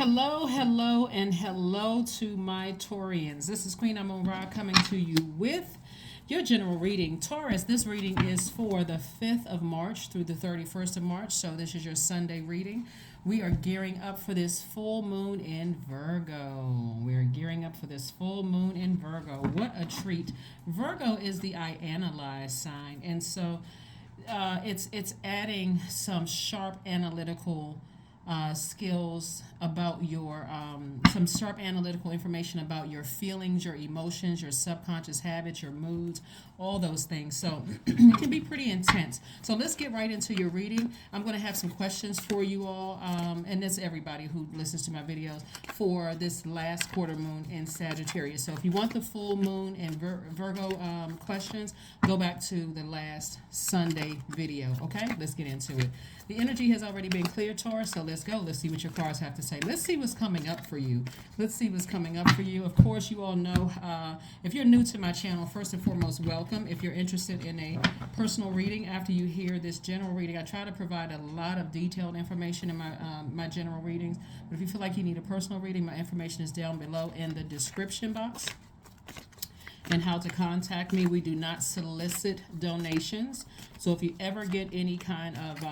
Hello, hello, and hello to my Taurians. This is Queen Amun Ra coming to you with your general reading. Taurus, this reading is for the 5th of March through the 31st of March, so this is your Sunday reading. We are gearing up for this full moon in Virgo. We are gearing up for this full moon in Virgo. What a treat. Virgo is the I analyze sign, and so it's adding some sharp analytical skills about your some sharp analytical information about your feelings, your emotions, your subconscious habits, your moods, all those things. So it can be pretty intense. So let's get right into your reading. I'm going to have some questions for you all, and that's everybody who listens to my videos, for this last quarter moon in Sagittarius. So if you want the full moon and Virgo questions, go back to the last Sunday video. Okay, let's get into it. The energy has already been cleared, Taurus, so let's go. Let's see what your cards have to say. Let's see what's coming up for you. Let's see what's coming up for you. Of course, you all know, if you're new to my channel, first and foremost, welcome. If you're interested in a personal reading after you hear this general reading, I try to provide a lot of detailed information in my general readings. But if you feel like you need a personal reading, my information is down below in the description box. And how to contact me. We do not solicit donations. So if you ever get any kind of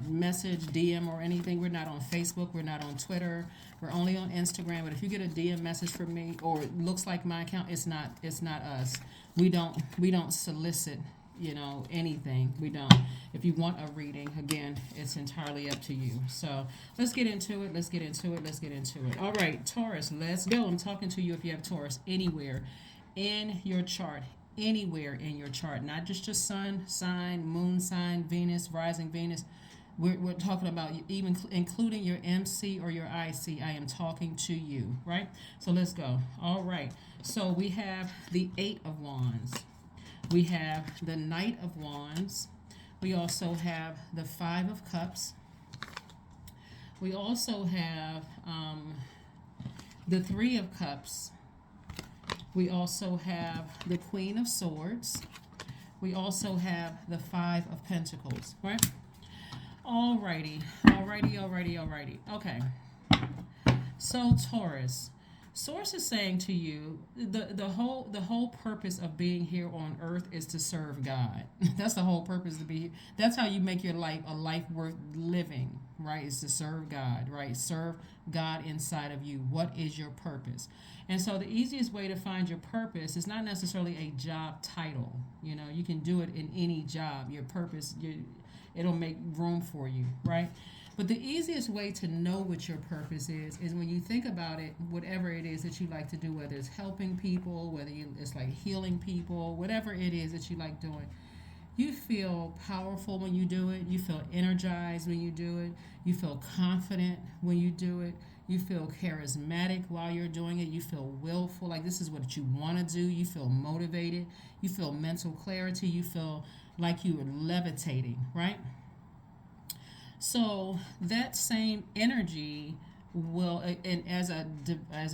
message, DM or anything, we're not on Facebook, we're not on Twitter, we're only on Instagram. But if you get a DM message from me or it looks like my account, it's not us. We don't solicit, anything. We don't. If you want a reading, again, it's entirely up to you. So let's get into it. Let's get into it. Let's get into it. All right, Taurus, let's go. I'm talking to you if you have Taurus anywhere in your chart, anywhere in your chart, not just your sun sign, moon sign, Venus, rising Venus. We're talking about even including your MC or your IC. I am talking to you, right? So let's go. All right. So we have the 8 of Wands. We have the Knight of Wands. We also have the 5 of Cups. We also have the 3 of Cups. We also have the Queen of Swords. We also have the 5 of Pentacles, right? Alrighty. Okay. So Taurus, Source is saying to you, the whole purpose of being here on earth is to serve God. That's the whole purpose to be here. That's how you make your life a life worth living, right? Is to serve God, right? Serve God inside of you. What is your purpose? And so the easiest way to find your purpose is not necessarily a job title. You can do it in any job. Your purpose, it'll make room for you, right? But the easiest way to know what your purpose is when you think about it, whatever it is that you like to do, whether it's helping people, whether it's like healing people, whatever it is that you like doing, you feel powerful when you do it. You feel energized when you do it. You feel confident when you do it. You feel charismatic while you're doing it. You feel willful, like this is what you want to do. You feel motivated. You feel mental clarity. You feel like you are levitating, right? So that same energy will, and as a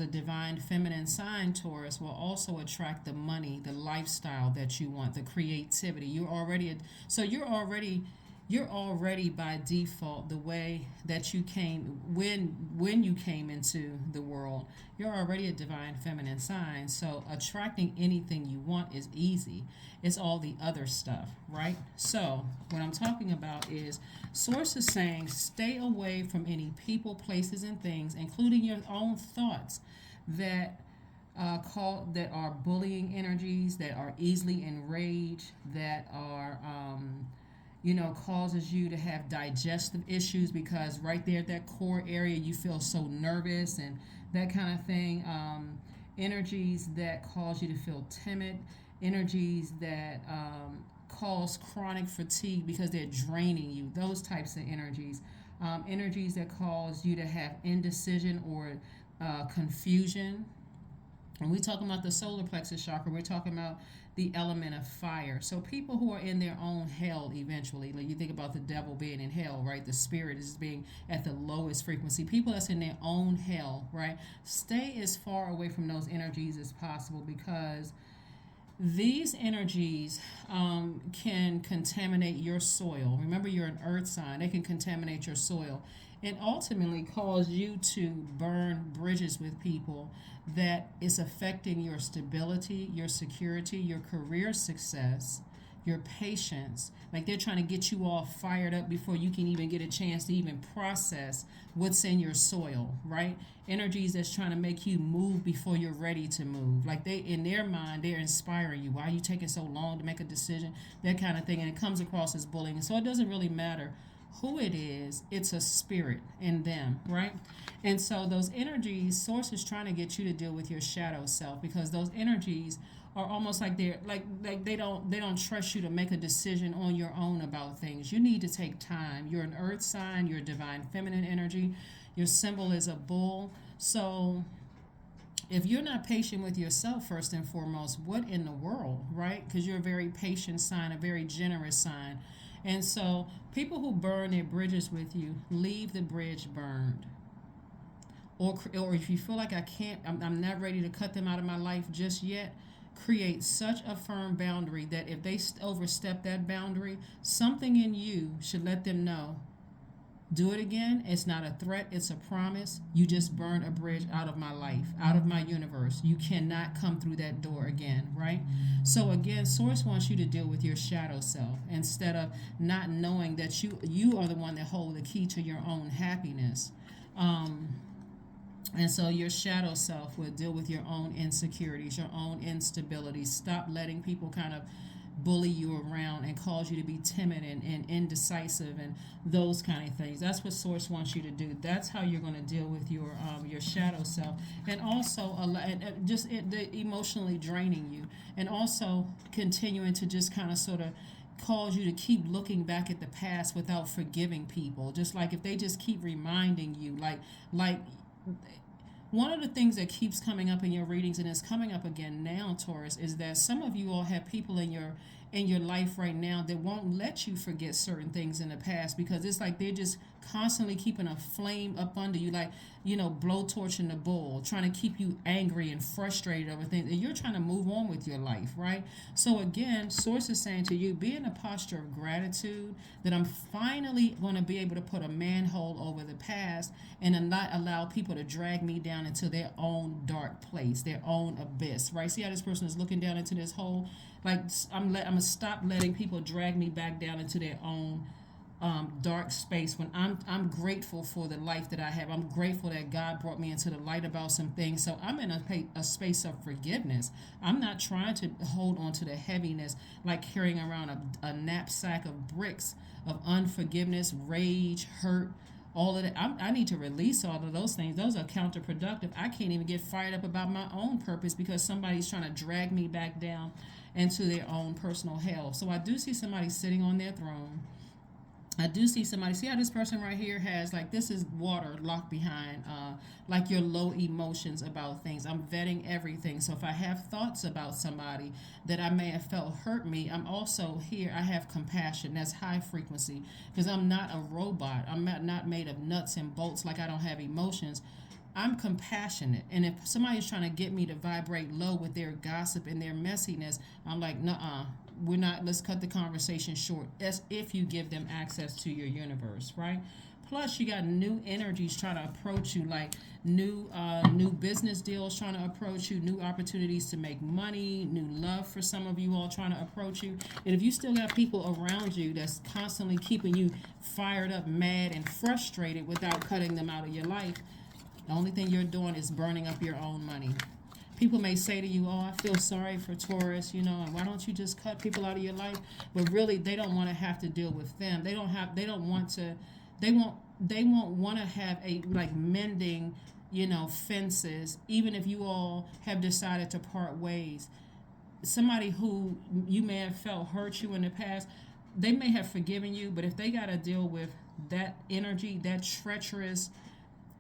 divine feminine sign, Taurus, will also attract the money, the lifestyle that you want, the creativity. You're already by default the way that you came when you came into the world. You're already a divine feminine sign, so attracting anything you want is easy. It's all the other stuff, right? So what I'm talking about is Source is saying stay away from any people, places, and things, including your own thoughts, that that are bullying energies, that are easily enraged, that are causes you to have digestive issues, because right there at that core area you feel so nervous and that kind of thing. Energies that cause you to feel timid, energies that cause chronic fatigue because they're draining you, those types of energies. Energies that cause you to have indecision or confusion. When we talking about the solar plexus chakra, we're talking about the element of fire. So people who are in their own hell eventually, like you think about the devil being in hell, right? The spirit is being at the lowest frequency. People that's in their own hell, right? Stay as far away from those energies as possible, because these energies can contaminate your soil. Remember, you're an earth sign. They can contaminate your soil. and ultimately cause you to burn bridges with people that is affecting your stability, your security, your career success, your patience. Like they're trying to get you all fired up before you can even get a chance to even process what's in your soil, right? Energies that's trying to make you move before you're ready to move. Like they, in their mind, they're inspiring you. Why are you taking so long to make a decision? That kind of thing. And it comes across as bullying. And so it doesn't really matter who it is, it's a spirit in them, right? And so those energies, source is trying to get you to deal with your shadow self, because those energies are almost like they're like they don't trust you to make a decision on your own about things. You need to take time. You're an earth sign, you're a divine feminine energy. Your symbol is a bull. So if you're not patient with yourself first and foremost, what in the world, right? Because you're a very patient sign, a very generous sign. And so people who burn their bridges with you, leave the bridge burned. Or if you feel like I'm not ready to cut them out of my life just yet, create such a firm boundary that if they overstep that boundary, something in you should let them know, do it again. It's not a threat, it's a promise. You just burned a bridge out of my life, out of my universe. You cannot come through that door again, right? So again, source wants you to deal with your shadow self instead of not knowing that you are the one that hold the key to your own happiness. And so your shadow self will deal with your own insecurities, your own instabilities. Stop letting people kind of bully you around and cause you to be timid and indecisive and those kind of things. That's what source wants you to do. That's how you're going to deal with your shadow self, and also the emotionally draining you, and also continuing to just kind of sort of cause you to keep looking back at the past without forgiving people. Just like if they just keep reminding you, like one of the things that keeps coming up in your readings, and it's coming up again now, Taurus, is that some of you all have people in your life right now that won't let you forget certain things in the past, because it's like they're just constantly keeping a flame up under you, like, blowtorching the bull, trying to keep you angry and frustrated over things, and you're trying to move on with your life, right? So again, source is saying to you, be in a posture of gratitude that I'm finally going to be able to put a manhole over the past and not allow people to drag me down into their own dark place, their own abyss, right? See how this person is looking down into this hole? Like, I'm gonna stop letting people drag me back down into their own dark space, when I'm grateful for the life that I have. I'm grateful that God brought me into the light about some things. So I'm in a space of forgiveness. I'm not trying to hold on to the heaviness, like carrying around a knapsack of bricks of unforgiveness, rage, hurt, all of that. I need to release all of those things. Those are counterproductive. I can't even get fired up about my own purpose because somebody's trying to drag me back down into their own personal hell. So I do see somebody sitting on their throne. I do see somebody. See how this person right here has, like, this is water locked behind, like your low emotions about things. I'm vetting everything. So if I have thoughts about somebody that I may have felt hurt me, I'm also here. I have compassion. That's high frequency, because I'm not a robot. I'm not made of nuts and bolts. Like, I don't have emotions. I'm compassionate. And if somebody's trying to get me to vibrate low with their gossip and their messiness, I'm like, nuh-uh. We're not, let's cut the conversation short. That's if you give them access to your universe, right? Plus, you got new energies trying to approach you, like new business deals trying to approach you, new opportunities to make money, new love for some of you all trying to approach you. And if you still got people around you that's constantly keeping you fired up, mad, and frustrated without cutting them out of your life, the only thing you're doing is burning up your own money. People may say to you, oh, I feel sorry for Taurus, and why don't you just cut people out of your life? But really, they don't want to have to deal with them. They won't want to have a, like, mending, fences, even if you all have decided to part ways. Somebody who you may have felt hurt you in the past, they may have forgiven you, but if they got to deal with that energy, that treacherous,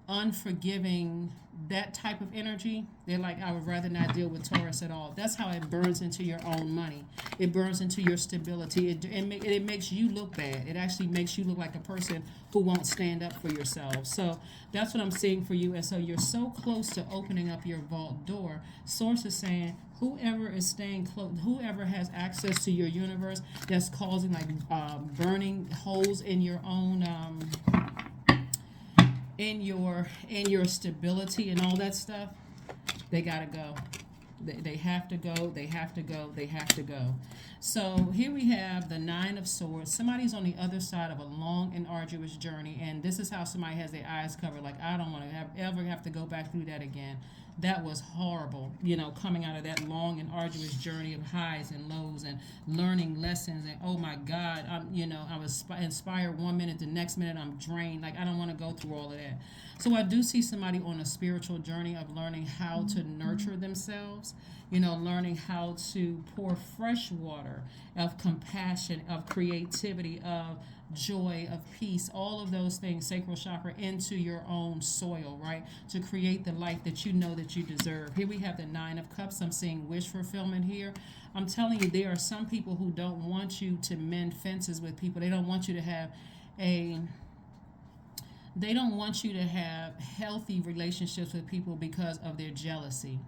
unforgiving, that type of energy, they're like, I would rather not deal with Taurus at all. That's how it burns into your own money. It burns into your stability. It makes you look bad. It actually makes you look like a person who won't stand up for yourself. So that's what I'm seeing for you. And so you're so close to opening up your vault door. Source is saying, whoever is staying close, whoever has access to your universe, that's causing, like, burning holes in your own in your stability and all that stuff, they gotta go. They have to go. They have to go. They have to go. So here we have the Nine of Swords. Somebody's on the other side of a long and arduous journey, and this is how somebody has their eyes covered. Like, I don't want to ever have to go back through that again. That was horrible, coming out of that long and arduous journey of highs and lows and learning lessons. And oh my God, I was inspired one minute, the next minute I'm drained. Like, I don't want to go through all of that. So I do see somebody on a spiritual journey of learning how to nurture themselves, learning how to pour fresh water of compassion, of creativity, of joy, of peace, all of those things, sacral chakra, into your own soil, right? To create the life that you know that you deserve. Here we have the Nine of Cups. I'm seeing wish fulfillment here. I'm telling you, there are some people who don't want you to mend fences with people. They don't want you to have healthy relationships with people because of their jealousy.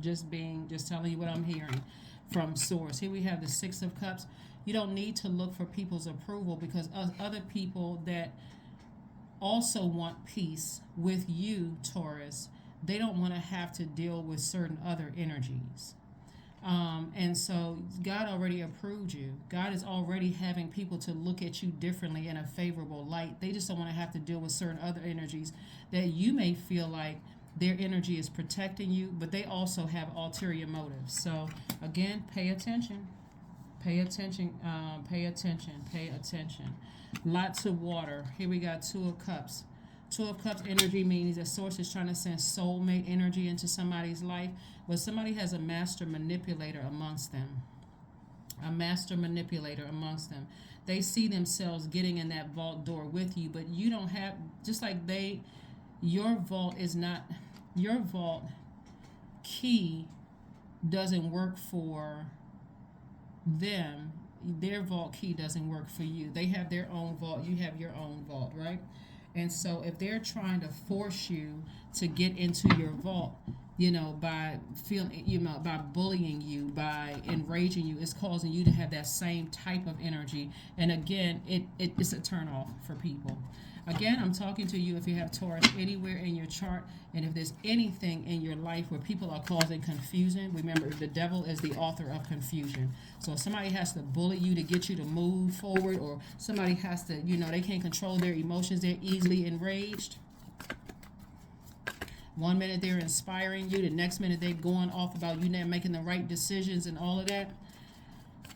Just telling you what I'm hearing from source. Here we have the Six of Cups. You don't need to look for people's approval, because other people that also want peace with you, Taurus, they don't want to have to deal with certain other energies. And so God already approved you. God is already having people to look at you differently in a favorable light. They just don't want to have to deal with certain other energies that you may feel like their energy is protecting you, but they also have ulterior motives. So again, pay attention. Pay attention, pay attention, pay attention. Lots of water. Here we got Two of Cups. Two of Cups energy means that source is trying to send soulmate energy into somebody's life, but somebody has a master manipulator amongst them. A master manipulator amongst them. They see themselves getting in that vault door with you, but you don't have, just like your vault key doesn't work for them. Their vault key doesn't work for you. They have their own vault, you have your own vault, right? And so if they're trying to force you to get into your vault, by by bullying you, by enraging you, it's causing you to have that same type of energy. And again, it's a turn off for people. Again, I'm talking to you if you have Taurus anywhere in your chart, and if there's anything in your life where people are causing confusion. Remember, the devil is the author of confusion. So if somebody has to bully you to get you to move forward, or somebody has to, they can't control their emotions, they're easily enraged. One minute they're inspiring you, the next minute they're going off about you not making the right decisions and all of that.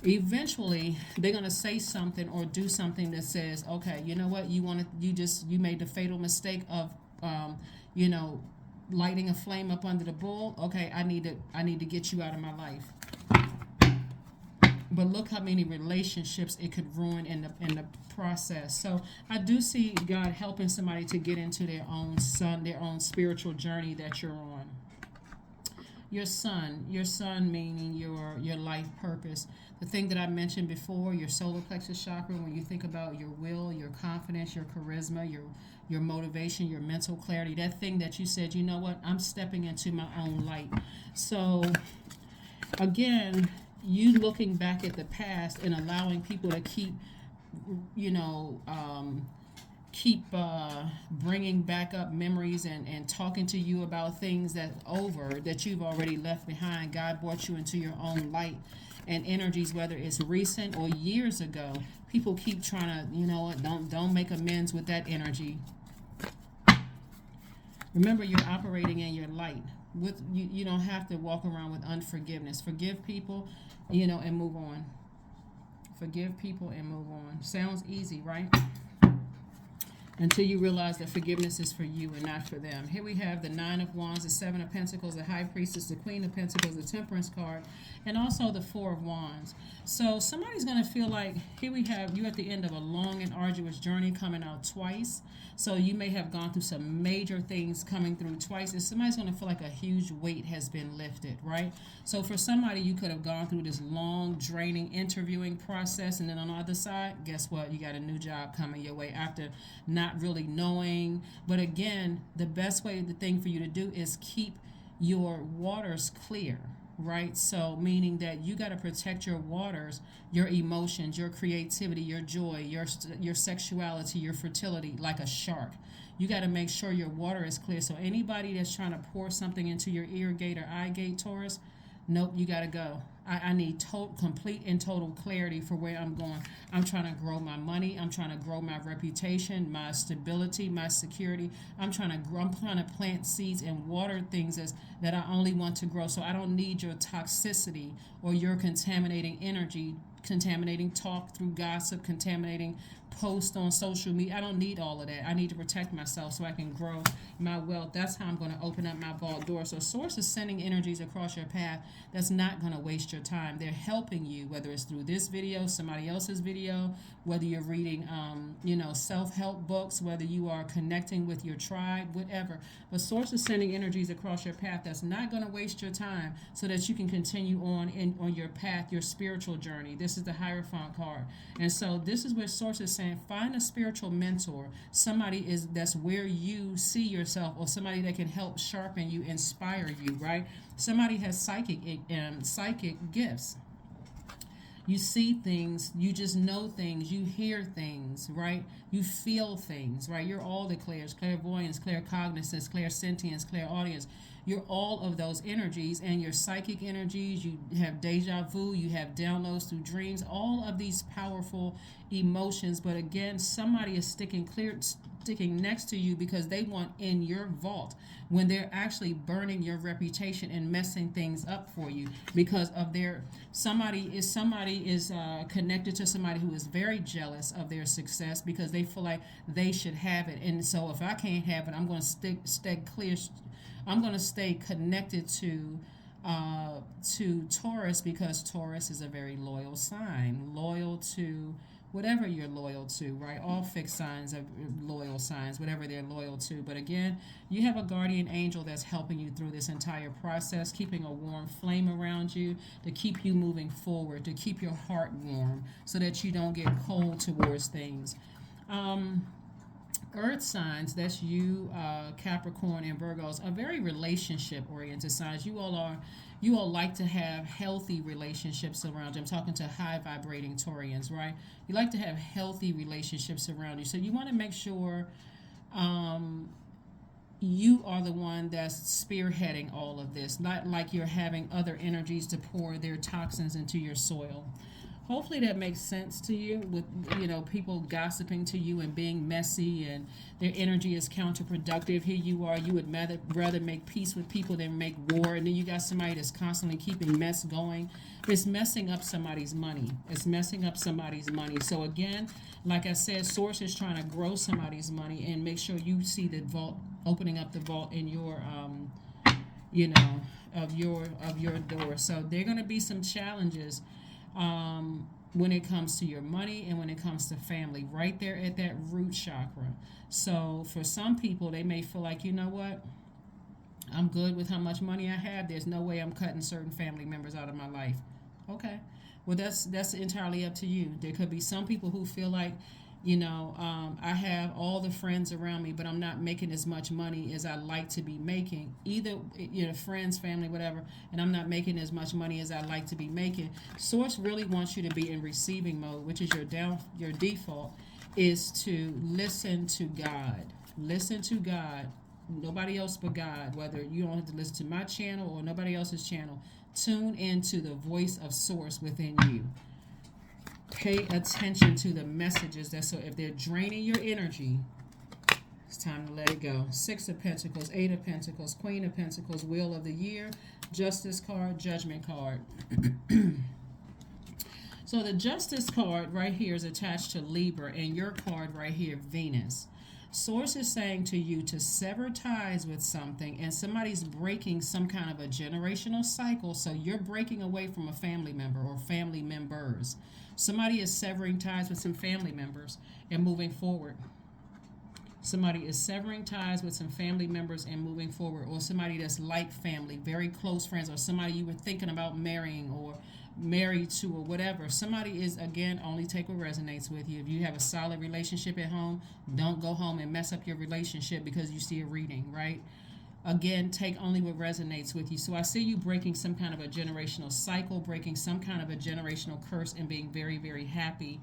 Eventually they're going to say something or do something that says, okay, you know what, you made the fatal mistake of lighting a flame up under the bull. Okay, I need to get you out of my life. But look how many relationships it could ruin in the process. So I do see God helping somebody to get into their own spiritual journey that you're on. Your sun meaning your life purpose. The thing that I mentioned before, your solar plexus chakra, when you think about your will, your confidence, your charisma, your motivation, your mental clarity, that thing that you said, you know what, I'm stepping into my own light. So again, you looking back at the past and allowing people to keep bringing back up memories and talking to you about things that you've already left behind. God brought you into your own light and energies, whether it's recent or years ago. People keep trying to, don't make amends with that energy. Remember, you're operating in your light. You don't have to walk around with unforgiveness. Forgive people, and move on. Forgive people and move on. Sounds easy, right? Until you realize that forgiveness is for you and not for them. Here we have the Nine of Wands, the Seven of Pentacles, the High Priestess, the Queen of Pentacles, the Temperance card, and also the Four of Wands. So somebody's going to feel like, here we have you at the end of a long and arduous journey coming out twice. So you may have gone through some major things coming through twice, and somebody's going to feel like a huge weight has been lifted, right? So for somebody, you could have gone through this long, draining interviewing process, and then on the other side, guess what? You got a new job coming your way after not really knowing. But again, the best thing for you to do is keep your waters clear, right? So meaning that you got to protect your waters, your emotions, your creativity, your joy, your sexuality, your fertility, like a shark. You got to make sure your water is clear. So anybody that's trying to pour something into your ear gate or eye gate, Taurus, nope, you got to go. I need complete and total clarity for where I'm going. I'm trying to grow my money. I'm trying to grow my reputation, my stability, my security. I'm trying to plant seeds and water things that I only want to grow. So I don't need your toxicity or your contaminating energy, contaminating talk through gossip, contaminating posts on social media. I don't need all of that. I need to protect myself so I can grow my wealth. That's how I'm going to open up my vault door. So source is sending energies across your path that's not going to waste your time. They're helping you, whether it's through this video, somebody else's video, whether you're reading self-help books, whether you are connecting with your tribe, whatever. But source is sending energies across your path that's not going to waste your time so that you can continue on your path, your spiritual journey. This is the Hierophant card. And so this is where source is saying, find a spiritual mentor, somebody that's where you see yourself, or somebody that can help sharpen you, inspire you, right? Somebody has psychic gifts. You see things, you just know things, you hear things, right? You feel things, right? You're all the clairs, clairvoyance, claircognizance, clairsentience, clairaudience. You're all of those energies, and your psychic energies, you have deja vu, you have downloads through dreams, all of these powerful emotions. But again, somebody is sticking next to you because they want in your vault when they're actually burning your reputation and messing things up for you because of somebody is connected to somebody who is very jealous of their success because they feel like they should have it. And so if I can't have it, I'm going to stay connected to Taurus, because Taurus is a very loyal sign, loyal to whatever you're loyal to, right? All fixed signs are loyal signs, whatever they're loyal to. But again, you have a guardian angel that's helping you through this entire process, keeping a warm flame around you to keep you moving forward, to keep your heart warm so that you don't get cold towards things. Earth signs, that's you, Capricorn and Virgos, are very relationship oriented signs. You all like to have healthy relationships around you. I'm talking to high vibrating Taurians, right? You like to have healthy relationships around you. So you want to make sure you are the one that's spearheading all of this, not like you're having other energies to pour their toxins into your soil. Hopefully that makes sense to you, with people gossiping to you and being messy and their energy is counterproductive. Here you are, you would rather make peace with people than make war, and then you got somebody that's constantly keeping mess going. It's messing up somebody's money. So again, like I said, source is trying to grow somebody's money, and make sure you see the vault, opening up the vault in your of your door. So there are going to be some challenges when it comes to your money and when it comes to family, right there at that root chakra. So for some people, they may feel like, you know what, I'm good with how much money I have. There's no way I'm cutting certain family members out of my life. Okay, well, that's entirely up to you. There could be some people who feel like, I have all the friends around me, but I'm not making as much money as I like to be making. Either, friends, family, whatever, and I'm not making as much money as I like to be making. Source really wants you to be in receiving mode, which is your default, is to listen to God. Listen to God. Nobody else but God. Whether you don't have to listen to my channel or nobody else's channel, tune into the voice of Source within you. Pay attention to the messages so if they're draining your energy, it's time to let it go. 6 of Pentacles, 8 of Pentacles, Queen of Pentacles, Wheel of the Year, Justice card, Judgment card. So the Justice card right here is attached to Libra, and your card right here, Venus. Source is saying to you to sever ties with something, and somebody's breaking some kind of a generational cycle. So you're breaking away from a family member or family members. Somebody is severing ties with some family members and moving forward. Somebody is severing ties with some family members and moving forward, or somebody that's like family, very close friends, or somebody you were thinking about marrying or married to or whatever. Somebody is, again, only take what resonates with you. If you have a solid relationship at home, don't go home and mess up your relationship because you see a reading, right? Again, take only what resonates with you. So I see you breaking some kind of a generational cycle, breaking some kind of a generational curse, and being very, very happy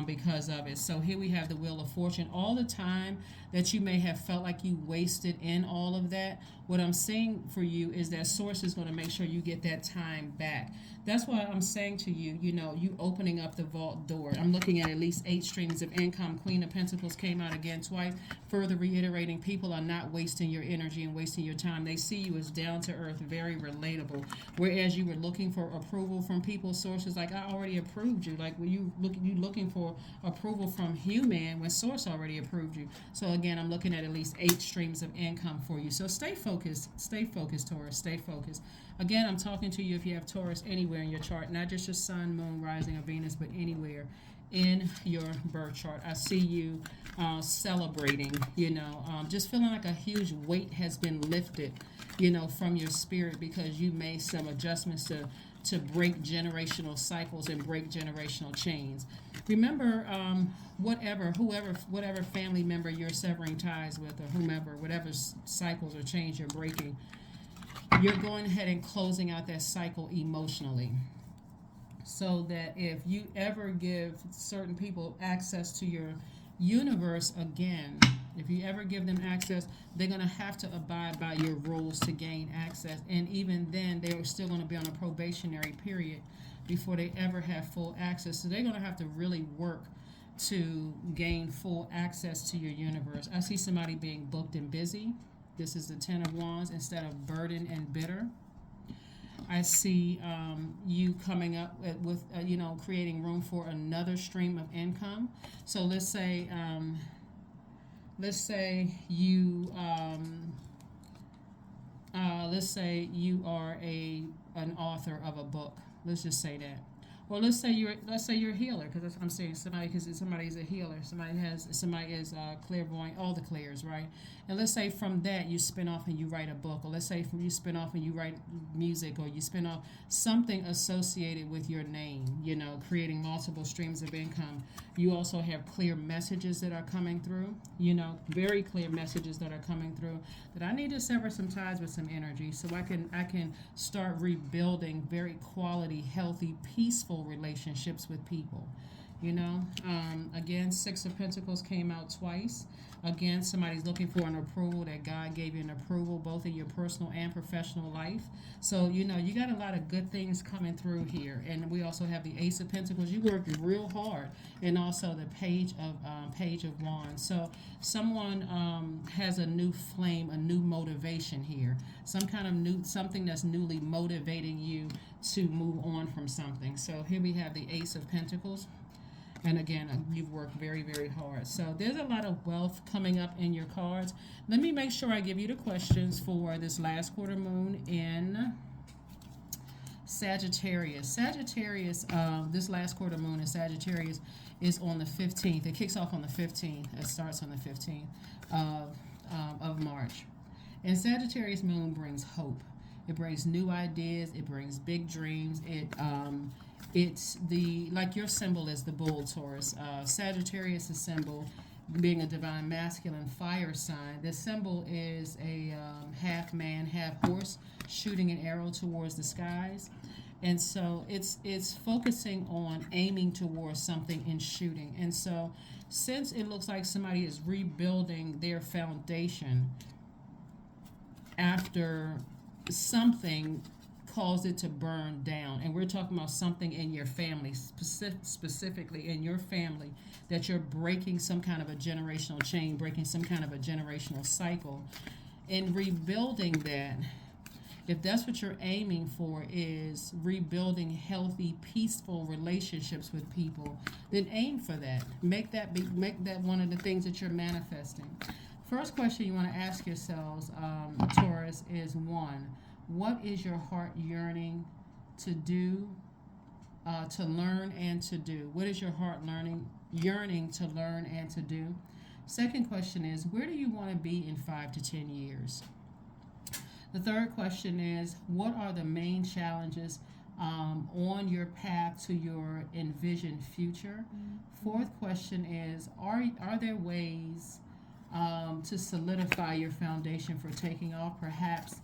because of it. So here we have the Wheel of Fortune. All the time that you may have felt like you wasted in all of that, what I'm saying for you is that Source is going to make sure you get that time back. That's why I'm saying to you, you opening up the vault door. I'm looking at least 8 streams of income. Queen of Pentacles came out again twice, further reiterating people are not wasting your energy and wasting your time. They see you as down to earth, very relatable. Whereas you were looking for approval from people, Source is like, I already approved you. Like, were you looking for approval from human when Source already approved you? So again, I'm looking at least 8 streams of income for you. So stay focused, Taurus, stay focused. Again, I'm talking to you if you have Taurus anywhere in your chart, not just your sun, moon, rising, or Venus, but anywhere in your birth chart. I see you celebrating, just feeling like a huge weight has been lifted, from your spirit because you made some adjustments to break generational cycles and break generational chains. Remember, whatever family member you're severing ties with, or whomever, whatever cycles or chains you're breaking, you're going ahead and closing out that cycle emotionally. So that if you ever give certain people access to your universe again, if you ever give them access, they're going to have to abide by your rules to gain access. And even then, they're still going to be on a probationary period before they ever have full access. So they're going to have to really work to gain full access to your universe. I see somebody being booked and busy. This is the 10 of Wands instead of burdened and bitter. I see you coming up with creating room for another stream of income. So let's say you are an author of a book. Let's just say that. Or let's say you're a healer, because I'm saying somebody's a healer. Somebody is clairvoyant, all the clairs, right? And let's say from that you spin off and you write a book, or let's say from you spin off and you write music, or you spin off something associated with your name, creating multiple streams of income. You also have clear messages that are coming through, very clear messages that are coming through, that I need to sever some ties with some energy so I can start rebuilding very quality, healthy, peaceful relationships with people. Again, 6 of Pentacles came out twice. Again, somebody's looking for an approval, that God gave you an approval both in your personal and professional life. So, you got a lot of good things coming through here. And we also have the Ace of Pentacles. You worked real hard. And also the Page of Wands. So someone has a new flame, a new motivation here. Something that's newly motivating you to move on from something. So here we have the Ace of Pentacles. And again, you've worked very, very hard. So there's a lot of wealth coming up in your cards. Let me make sure I give you the questions for this last quarter moon in Sagittarius. This last quarter moon in Sagittarius is on the 15th. It kicks off on the 15th. It starts on the 15th of March. And Sagittarius moon brings hope. It brings new ideas. It brings big dreams. It's like your symbol is the bull, Taurus. Sagittarius' symbol being a divine masculine fire sign. The symbol is a half man, half horse shooting an arrow towards the skies. And so it's focusing on aiming towards something and shooting. And so since it looks like somebody is rebuilding their foundation after something caused it to burn down, and we're talking about something in your family, specifically in your family, that you're breaking some kind of a generational chain, breaking some kind of a generational cycle, and rebuilding that. If that's what you're aiming for, is rebuilding healthy, peaceful relationships with people, then aim for that. Make that one of the things that you're manifesting. First question you want to ask yourselves, Taurus, is 1. What is your heart yearning to do, to learn and to do? What is your heart yearning to learn and to do? Second question is, where do you want to be in 5 to 10 years? The third question is, what are the main challenges on your path to your envisioned future? Fourth question is, are there ways to solidify your foundation for taking off? Perhaps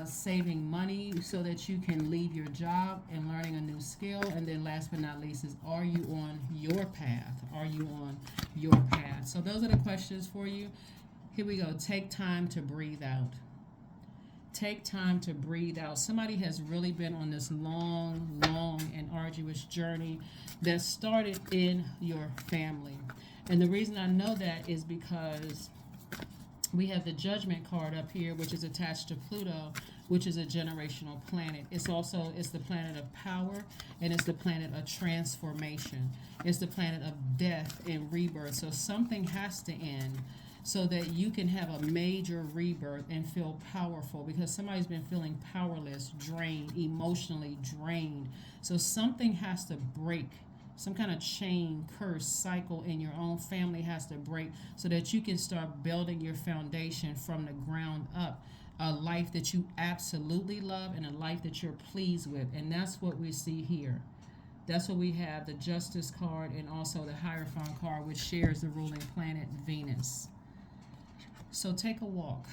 saving money so that you can leave your job and learning a new skill. And then last but not least is, are you on your path? Are you on your path? So those are the questions for you. Here we go. Take time to breathe out. Take time to breathe out. Somebody has really been on this long, long and arduous journey that started in your family. And the reason I know that is because we have the Judgment card up here, which is attached to Pluto, which is a generational planet. It's the planet of power, and it's the planet of transformation. It's the planet of death and rebirth. So something has to end so that you can have a major rebirth and feel powerful, because somebody's been feeling powerless, drained, emotionally drained. So something has to break. Some kind of chain, curse, cycle in your own family has to break so that you can start building your foundation from the ground up. A life that you absolutely love and a life that you're pleased with. And that's what we see here. That's what we have, the Justice card and also the Hierophant card, which shares the ruling planet Venus. So take a walk.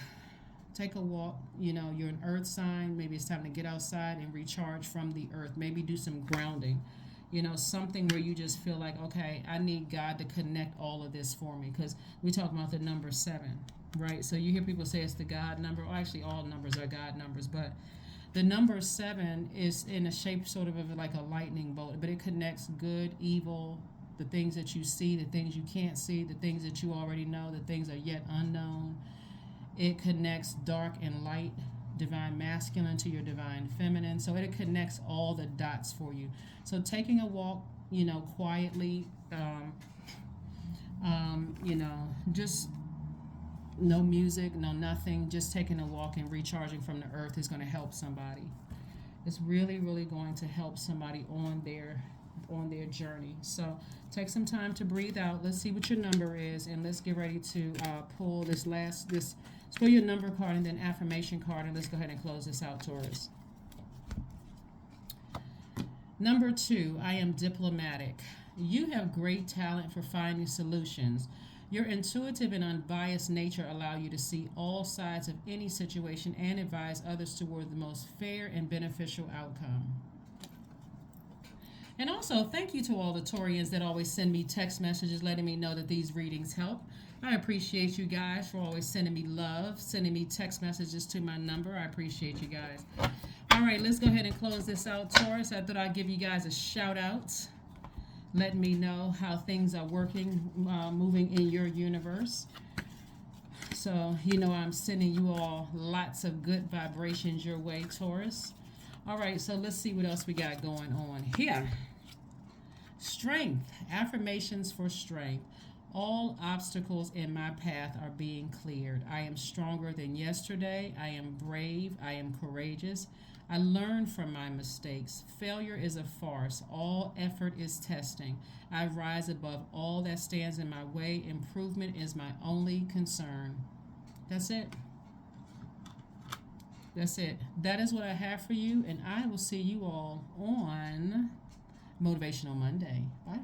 Take a walk. You know, you're an earth sign. Maybe it's time to get outside and recharge from the earth. Maybe do some grounding. You know, something where you just feel like, okay, I need God to connect all of this for me. Because we talk about the number 7, right? So you hear people say it's the God number. Well, actually, all numbers are God numbers. But the number 7 is in a shape sort of like a lightning bolt. But it connects good, evil, the things that you see, the things you can't see, the things that you already know, the things are yet unknown. It connects dark and light, divine masculine to your divine feminine. So it connects all the dots for you. So taking a walk, you know, quietly, you know, just no music, no nothing, just taking a walk and recharging from the earth is going to help somebody. It's really, really going to help somebody on their journey. So take some time to breathe out. Let's see what your number is, and let's get ready to pull this. Let's pull your number card and then affirmation card, and let's go ahead and close this out, Taurus. Number 2, I am diplomatic. You have great talent for finding solutions. Your intuitive and unbiased nature allow you to see all sides of any situation and advise others toward the most fair and beneficial outcome. And also, thank you to all the Taurians that always send me text messages letting me know that these readings help. I appreciate you guys for always sending me love, sending me text messages to my number. I appreciate you guys. All right, let's go ahead and close this out, Taurus. I thought I'd give you guys a shout out. Let me know how things are working, moving in your universe. So, you know, I'm sending you all lots of good vibrations your way, Taurus. All right, so let's see what else we got going on here. Strength. Affirmations for strength. All obstacles in my path are being cleared. I am stronger than yesterday. I am brave. I am courageous. I learn from my mistakes. Failure is a farce. All effort is testing. I rise above all that stands in my way. Improvement is my only concern. That's it. That's it. That is what I have for you, and I will see you all on Motivational Monday. Bye.